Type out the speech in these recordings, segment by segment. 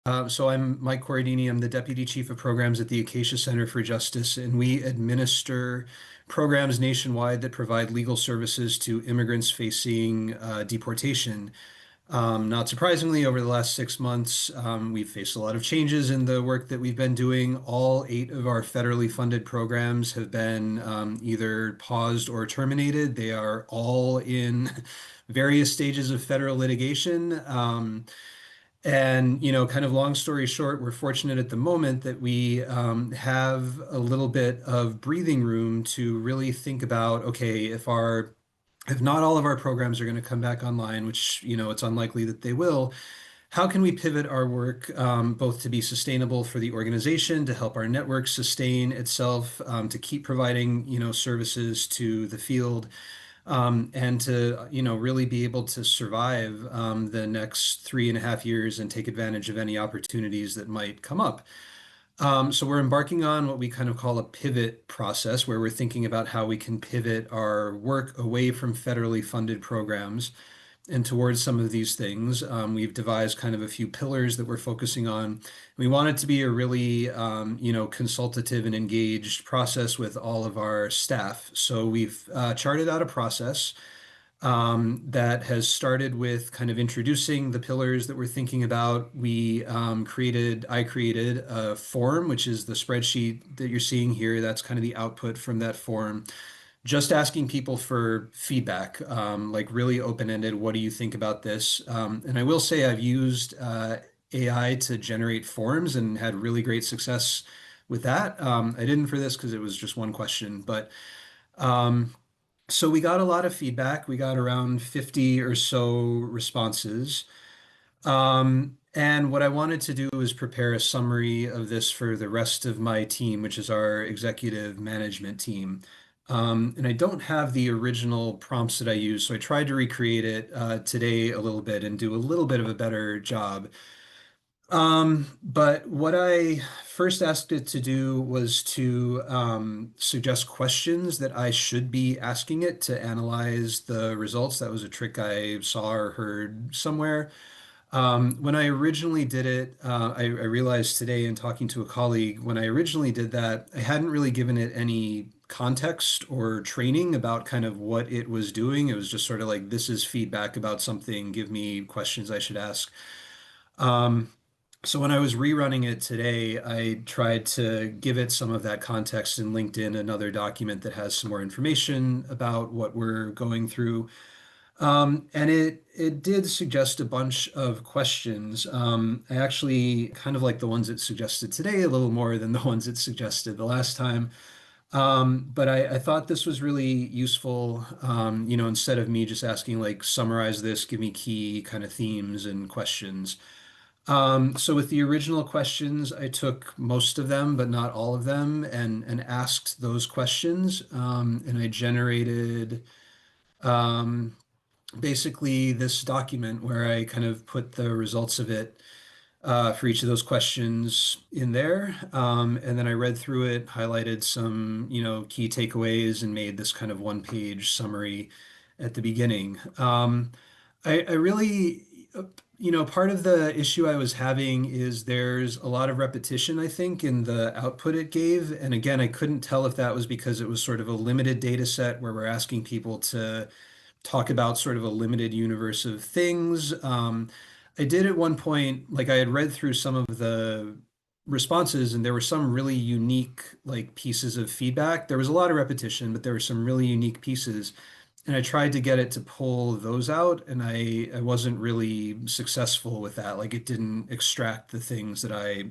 So I'm Mike Corradini. I'm the Deputy Chief of Programs at the Acacia Center for Justice, and we administer programs nationwide that provide legal services to immigrants facing deportation. Not surprisingly, over the last 6 months, we've faced a lot of changes in the work that we've been doing. All 8 of our federally funded programs have been either paused or terminated. They are all in various stages of federal litigation. And, kind of long story short, we're fortunate at the moment that we have a little bit of breathing room to really think about, okay, if not all of our programs are going to come back online, which, it's unlikely that they will, how can we pivot our work both to be sustainable for the organization, to help our network sustain itself, to keep providing, services to the field, and to, really be able to survive the next 3.5 years and take advantage of any opportunities that might come up. So we're embarking on what we kind of call a pivot process, where we're thinking about how we can pivot our work away from federally funded programs and towards some of these things. We've devised kind of a few pillars that we're focusing on. We want it to be a really, consultative and engaged process with all of our staff. So we've charted out a process that has started with kind of introducing the pillars that we're thinking about. I created a form, which is the spreadsheet that you're seeing here. That's kind of the output from that form. Just asking people for feedback, like really open-ended. What do you think about this? And I will say I've used AI to generate forms and had really great success with that. I didn't for this because it was just one question, but um, so we got a lot of feedback. We got around 50 or so responses. And what I wanted to do was prepare a summary of this for the rest of my team, which is our executive management team. And I don't have the original prompts that I used, so I tried to recreate it today a little bit and do a little bit of a better job. But what I first asked it to do was to suggest questions that I should be asking it to analyze the results. That was a trick I saw or heard somewhere. When I originally did it, I realized today in talking to a colleague, when I originally did that, I hadn't really given it any context or training about kind of what it was doing. It was just sort of like, this is feedback about something, give me questions I should ask. Um, so when I was rerunning it today, I tried to give it some of that context and linked in another document that has some more information about what we're going through. And it did suggest a bunch of questions. I actually kind of like the ones it suggested today a little more than the ones it suggested the last time. But I thought this was really useful, instead of me just asking like summarize this, give me key kind of themes and questions. So with the original questions, I took most of them, but not all of them, and asked those questions. And I generated um, basically this document where I kind of put the results of it for each of those questions in there. And then I read through it, highlighted some, key takeaways, and made this kind of one-page summary at the beginning. I really, part of the issue I was having is there's a lot of repetition, I think, in the output it gave. And again, I couldn't tell if that was because it was sort of a limited data set where we're asking people to talk about sort of a limited universe of things. I did at one point, like I had read through some of the responses, and there were some really unique like pieces of feedback. There was a lot of repetition, but there were some really unique pieces. And I tried to get it to pull those out, and I wasn't really successful with that. Like it didn't extract the things that I,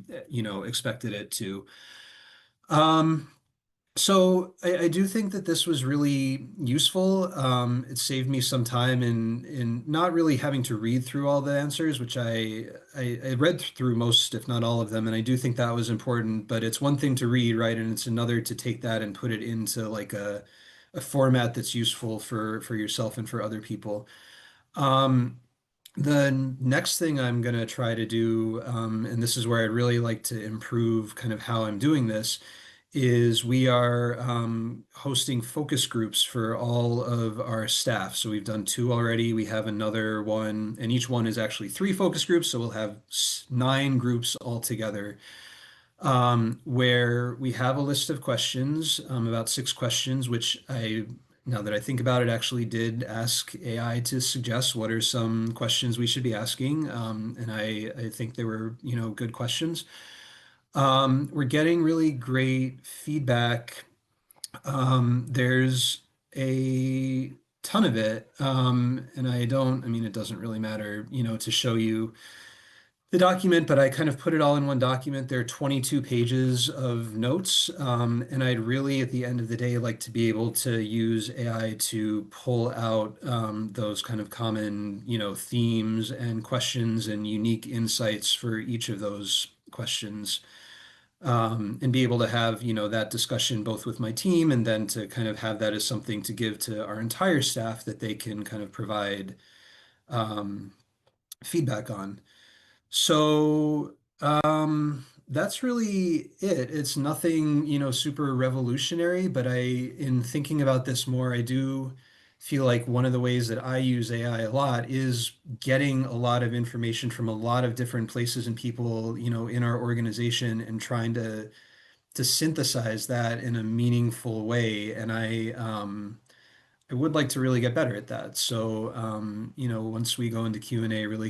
expected it to. Um, so I do think that this was really useful. It saved me some time in not really having to read through all the answers, which I read through most, if not all of them, and I do think that was important. But it's one thing to read, right, and it's another to take that and put it into like a format that's useful for yourself and for other people. Um, the next thing I'm going to try to do, and this is where I'd really like to improve kind of how I'm doing this, is we are hosting focus groups for all of our staff. So we've done two already. We have another one, and each one is actually three focus groups. So we'll have nine groups altogether, where we have a list of questions, about six questions, which now that I think about it, actually did ask AI to suggest what are some questions we should be asking. And I think they were, good questions. We're getting really great feedback. There's a ton of it. And I mean, it doesn't really matter, to show you the document, but I kind of put it all in one document. There are 22 pages of notes. And I'd really, at the end of the day, like to be able to use AI to pull out those kind of common, themes and questions and unique insights for each of those questions, and be able to have, that discussion both with my team and then to kind of have that as something to give to our entire staff that they can kind of provide um, feedback on. So, that's really it. It's nothing, super revolutionary, but in thinking about this more, I do feel like one of the ways that I use AI a lot is getting a lot of information from a lot of different places and people, in our organization and trying to synthesize that in a meaningful way. And I would like to really get better at that. So, once we go into Q&A, really